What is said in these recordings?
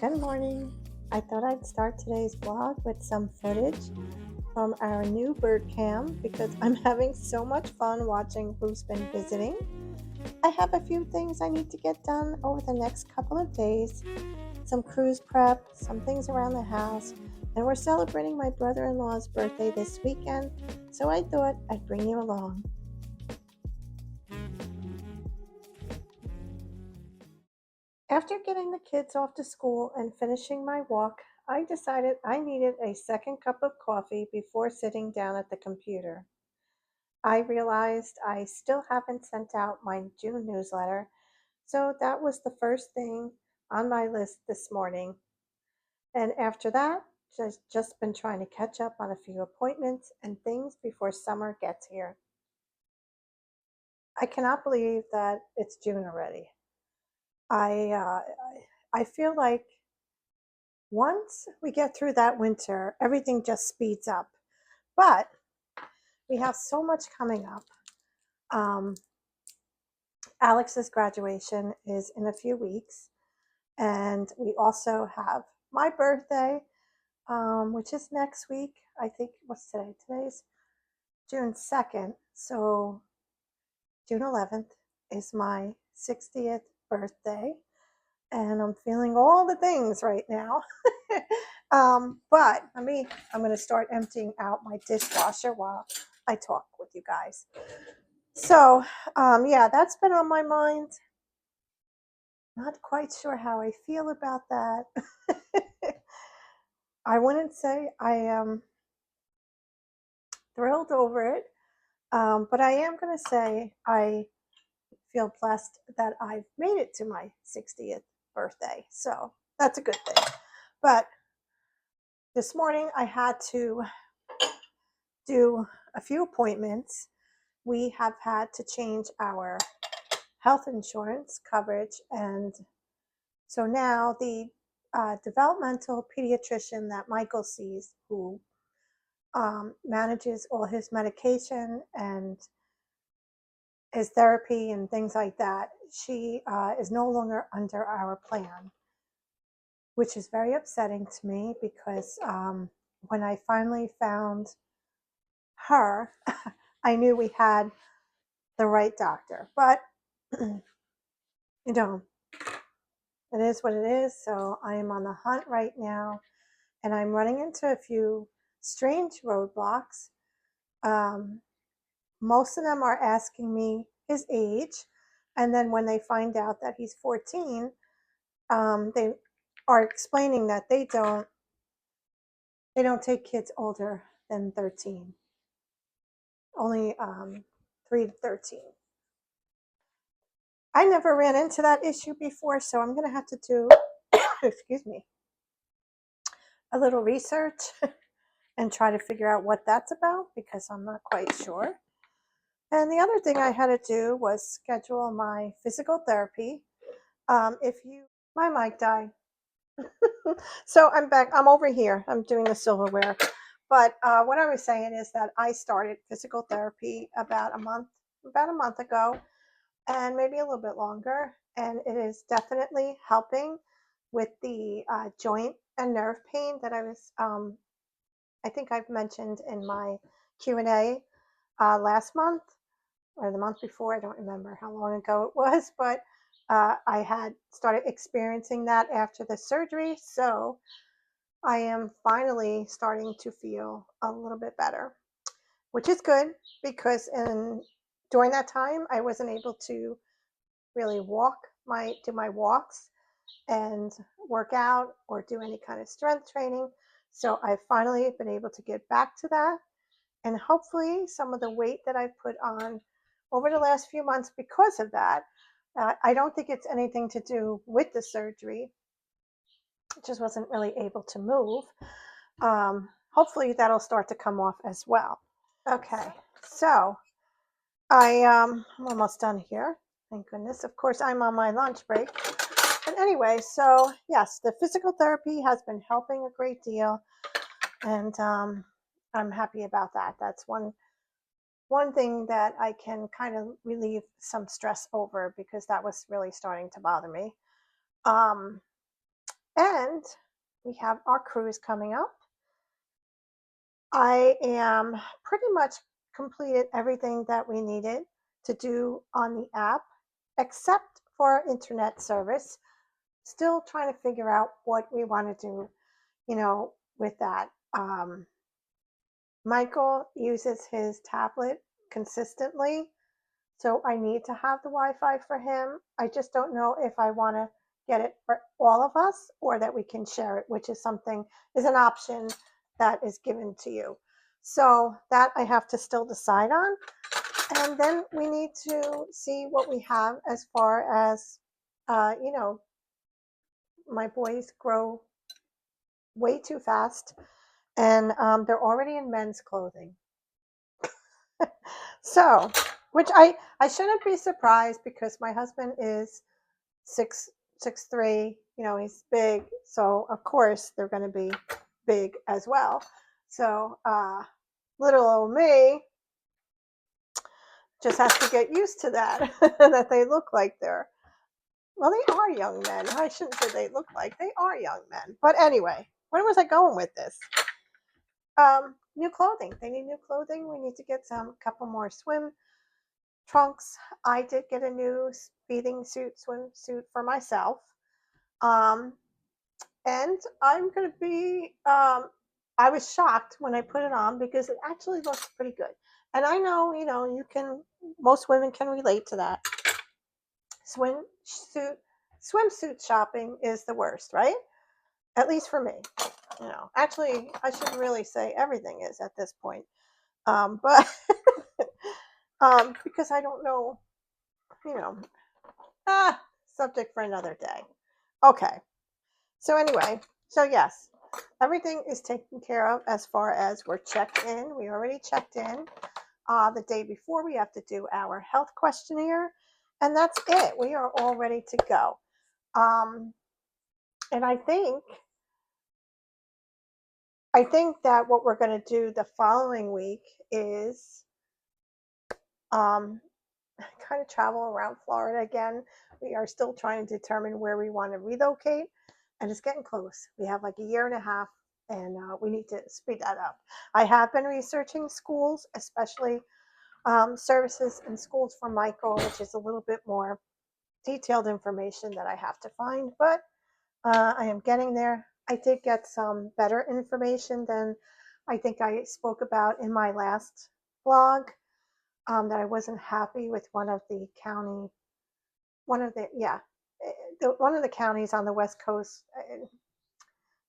Good morning. I thought I'd start today's vlog with some footage from our new bird cam because I'm having so much fun watching who's been visiting. I have a few things I need to get done over the next couple of days, some cruise prep, some things around the house, and we're celebrating my brother-in-law's birthday this weekend, so I thought I'd bring you along. After getting the kids off to school and finishing my walk, I decided I needed a second cup of coffee before sitting down at the computer. I realized I still haven't sent out my June newsletter, so that was the first thing on my list this morning. And after that, just been trying to catch up on a few appointments and things before summer gets here. I cannot believe that it's June already. I feel like once we get through that winter, everything just speeds up. But we have so much coming up. Um, Alex's graduation is in a few weeks, and we also have my birthday, which is next week. I think, what's today? Today's June 2nd. So June 11th is my 60th birthday, and I'm feeling all the things right now. But I'm going to start emptying out my dishwasher while I talk with you guys. So, yeah, that's been on my mind. Not quite sure how I feel about that. I wouldn't say I am thrilled over it, but I am going to say I feel blessed that I've made it to my 60th birthday. So that's a good thing. But this morning I had to do a few appointments. We have had to change our health insurance coverage, and so now the developmental pediatrician that Michael sees, who manages all his medication and his therapy and things like that, she is no longer under our plan, which is very upsetting to me because when I finally found her, I knew we had the right doctor. But, you know, it is what it is. So I am on the hunt right now, and I'm running into a few strange roadblocks. Most of them are asking me his age, and then when they find out that he's 14, they are explaining that they don't take kids older than 13, only 3 to 13. I never ran into that issue before, so I'm going to have to do, excuse me, a little research and try to figure out what that's about because I'm not quite sure. And the other thing I had to do was schedule my physical therapy. My mic died. So I'm back. I'm over here. I'm doing the silverware. But what I was saying is that I started physical therapy about a month ago, and maybe a little bit longer. And it is definitely helping with the joint and nerve pain that I think I've mentioned in my Q&A last month or the month before. I don't remember how long ago it was, but I had started experiencing that after the surgery. So I am finally starting to feel a little bit better, which is good because during that time I wasn't able to really do my walks and work out or do any kind of strength training. So I finally been able to get back to that, and hopefully some of the weight that I've put on over the last few months because of that, I don't think it's anything to do with the surgery. Just wasn't really able to move. Hopefully that'll start to come off as well. Okay, so I'm almost done here. Thank goodness. Of course, I'm on my lunch break. But anyway, so yes, the physical therapy has been helping a great deal, and I'm happy about that. That's one thing that I can kind of relieve some stress over because that was really starting to bother me. And we have our cruise coming up. I am pretty much completed everything that we needed to do on the app, except for internet service. Still trying to figure out what we want to do, with that. Michael uses his tablet consistently, so I need to have the Wi-Fi for him. I just don't know if I want to get it for all of us or that we can share it, which is an option that is given to you. So that I have to still decide on. And then we need to see what we have as far as, my boys grow way too fast, and they're already in men's clothing. So, which I shouldn't be surprised because my husband is 6'3", he's big, so of course they're going to be big as well. So little old me just has to get used to that, that they look like they are young men. I shouldn't say they look like, they are young men. But anyway, where was I going with this? New clothing. They need new clothing. We need to get a couple more swim trunks. I did get a new bathing suit, swimsuit for myself. And I'm going to be, I was shocked when I put it on because it actually looks pretty good. And I know, most women can relate to that. Swimsuit shopping is the worst, right? At least for me. Actually, I should really say everything is at this point. But because I don't know, you know, subject for another day. Okay. So anyway, yes, everything is taken care of as far as we're checked in. We already checked in. The day before, we have to do our health questionnaire, and that's it. We are all ready to go. And I think that what we're going to do the following week is kind of travel around Florida again. We are still trying to determine where we want to relocate, and it's getting close. We have like a year and a half, and we need to speed that up. I have been researching schools, especially services and schools for Michael, which is a little bit more detailed information that I have to find, but I am getting there. I did get some better information than I think I spoke about in my last blog, that I wasn't happy with one of the counties on the West Coast.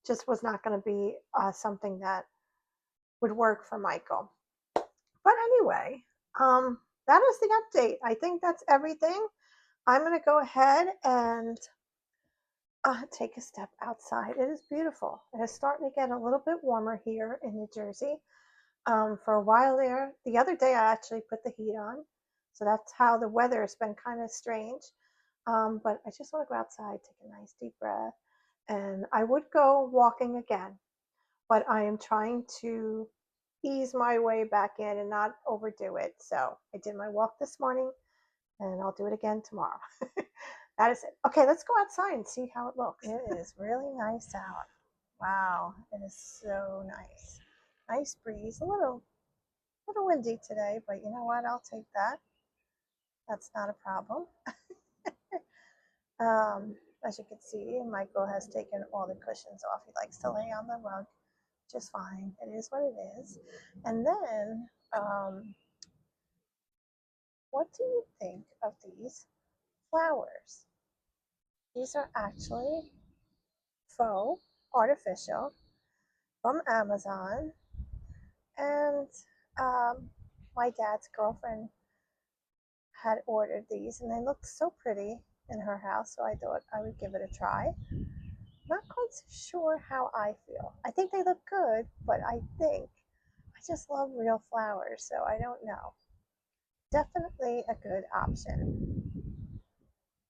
Just was not going to be something that would work for Michael. But anyway, that is the update. I think that's everything. I'm going to go ahead and take a step outside. It is beautiful. It is starting to get a little bit warmer here in New Jersey. For a while there, the other day I actually put the heat on. So that's how the weather has been kind of strange. But I just want to go outside, take a nice deep breath. And I would go walking again, but I am trying to ease my way back in and not overdo it. So I did my walk this morning, and I'll do it again tomorrow. That is it. Okay, let's go outside and see how it looks. It is really nice out. Wow, it is so nice. Nice breeze. A little windy today, but you know what? I'll take that. That's not a problem. As you can see, Michael has taken all the cushions off. He likes to lay on the rug just fine. It is what it is. And then, what do you think of these flowers? These are actually faux, artificial, from Amazon. And my dad's girlfriend had ordered these, and they looked so pretty in her house, so I thought I would give it a try. Not quite so sure how I feel. I think they look good, but I just love real flowers, so I don't know. Definitely a good option.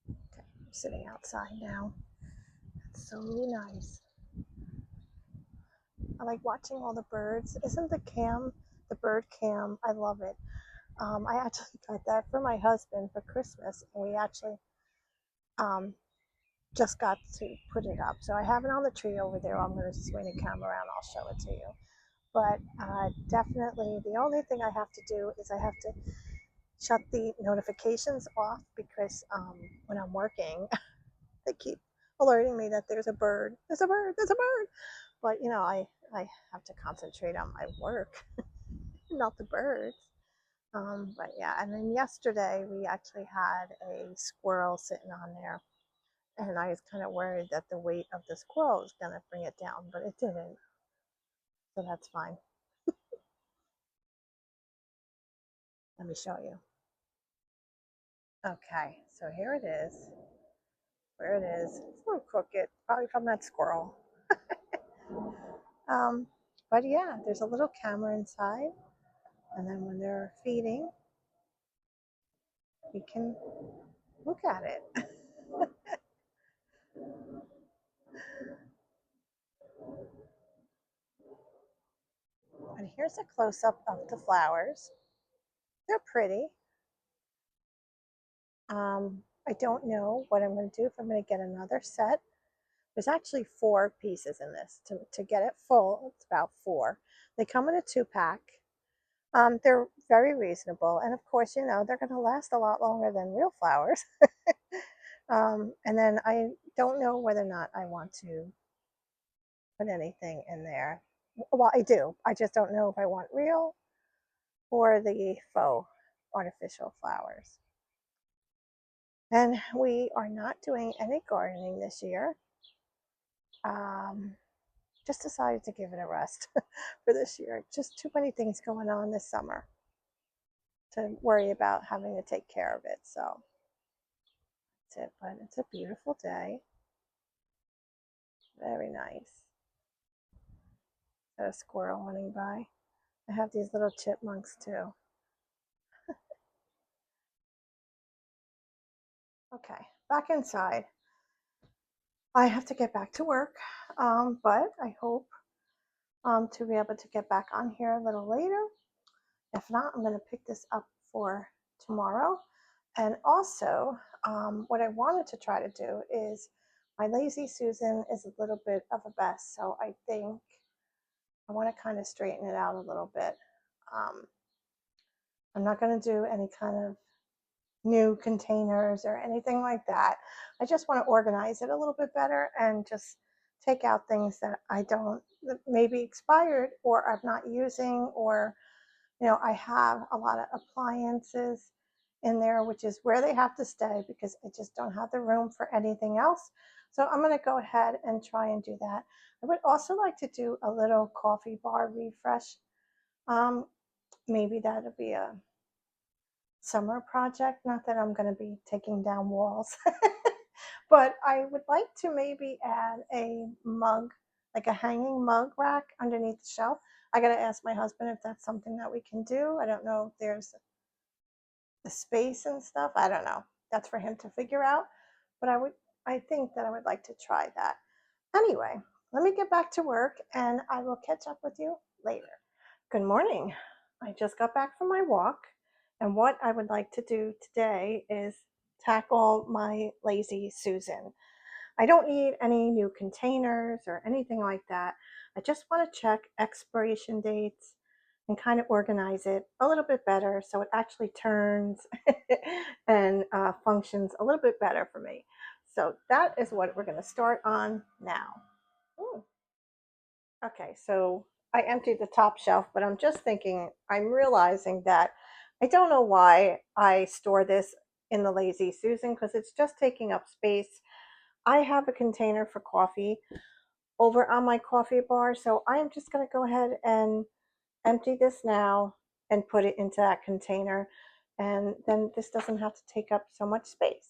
Okay, I'm sitting outside now. It's so nice. I like watching all the birds. Isn't the bird cam? I love it. I actually got that for my husband for Christmas, and we actually just got to put it up. So I have it on the tree over there. I'm going to swing the camera around. I'll show it to you. But definitely the only thing I have to do is I have to shut the notifications off because when I'm working, they keep alerting me that there's a bird. There's a bird. There's a bird. But you know, I have to concentrate on my work, not the birds. But yeah, and then yesterday we actually had a squirrel sitting on there, and I was kind of worried that the weight of the squirrel was going to bring it down, but it didn't. So that's fine. Let me show you. Okay, so here it is. Where it is. It's a little crooked, probably from that squirrel. Um, but yeah, there's a little camera inside, and then when they're feeding, we can look at it. And here's a close-up of the flowers. They're pretty. I don't know what I'm going to do, if I'm going to get another set. There's actually 4 pieces in this. To get it full, it's about 4. They come in a 2-pack. They're very reasonable. And of course, you know, they're going to last a lot longer than real flowers. And then I don't know whether or not I want to put anything in there. Well, I do. I just don't know if I want real or the faux artificial flowers. And we are not doing any gardening this year. Just decided to give it a rest for this year. Just too many things going on this summer to worry about having to take care of it. So that's it. But it's a beautiful day. Very nice. Got a squirrel running by. I have these little chipmunks too. Okay, back inside. I have to get back to work, but I hope to be able to get back on here a little later. If not, I'm going to pick this up for tomorrow. And also, what I wanted to try to do is my Lazy Susan is a little bit of a mess, so I think I want to kind of straighten it out a little bit. I'm not going to do any kind of new containers or anything like that. I just want to organize it a little bit better and just take out things that I don't, that maybe expired or I'm not using, or you know, I have a lot of appliances in there, which is where they have to stay because I just don't have the room for anything else. So I'm going to go ahead and try and do that. I would also like to do a little coffee bar refresh. Maybe that'll be a summer project. Not that I'm going to be taking down walls, but I would like to maybe add a mug, like a hanging mug rack underneath the shelf. I got to ask my husband if that's something that we can do. I don't know if there's the space and stuff. I don't know. That's for him to figure out. But I think that I would like to try that. Anyway, let me get back to work and I will catch up with you later. Good morning. I just got back from my walk, and what I would like to do today is tackle my Lazy Susan. I don't need any new containers or anything like that. I just want to check expiration dates and kind of organize it a little bit better so it actually turns and functions a little bit better for me. So that is what we're going to start on now. Ooh. Okay, so I emptied the top shelf, but I'm just thinking, I'm realizing that I don't know why I store this in the Lazy Susan because it's just taking up space. I have a container for coffee over on my coffee bar, so I am just going to go ahead and empty this now and put it into that container, and then this doesn't have to take up so much space.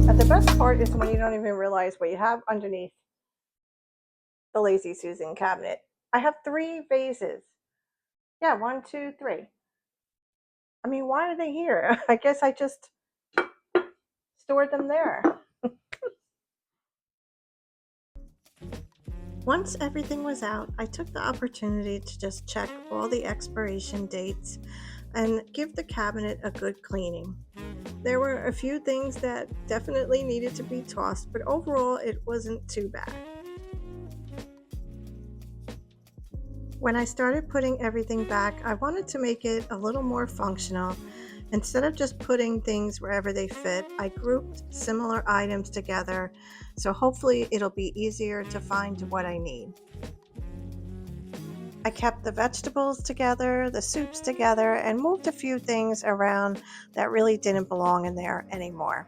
But the best part is when you don't even realize what you have underneath the Lazy Susan cabinet. I have 3 vases. Yeah, 1, 2, 3. I mean, why are they here? I guess I just stored them there. Once everything was out, I took the opportunity to just check all the expiration dates and give the cabinet a good cleaning. There were a few things that definitely needed to be tossed, but overall it wasn't too bad. When I started putting everything back, I wanted to make it a little more functional. Instead of just putting things wherever they fit, I grouped similar items together, so hopefully it'll be easier to find what I need. I kept the vegetables together, the soups together, and moved a few things around that really didn't belong in there anymore.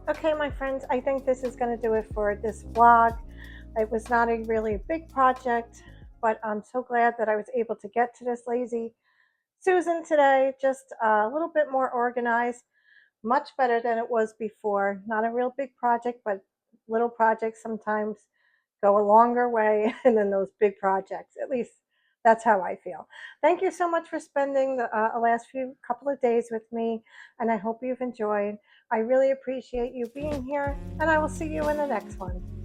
Okay, my friends, I think this is going to do it for this vlog. It was not a really big project, but I'm so glad that I was able to get to this lazy Susan today. Just a little bit more organized, much better than it was before. Not a real big project, but little projects sometimes go a longer way than those big projects. At least that's how I feel. Thank you so much for spending the last few couple of days with me, and I hope you've enjoyed. I really appreciate you being here, and I will see you in the next one.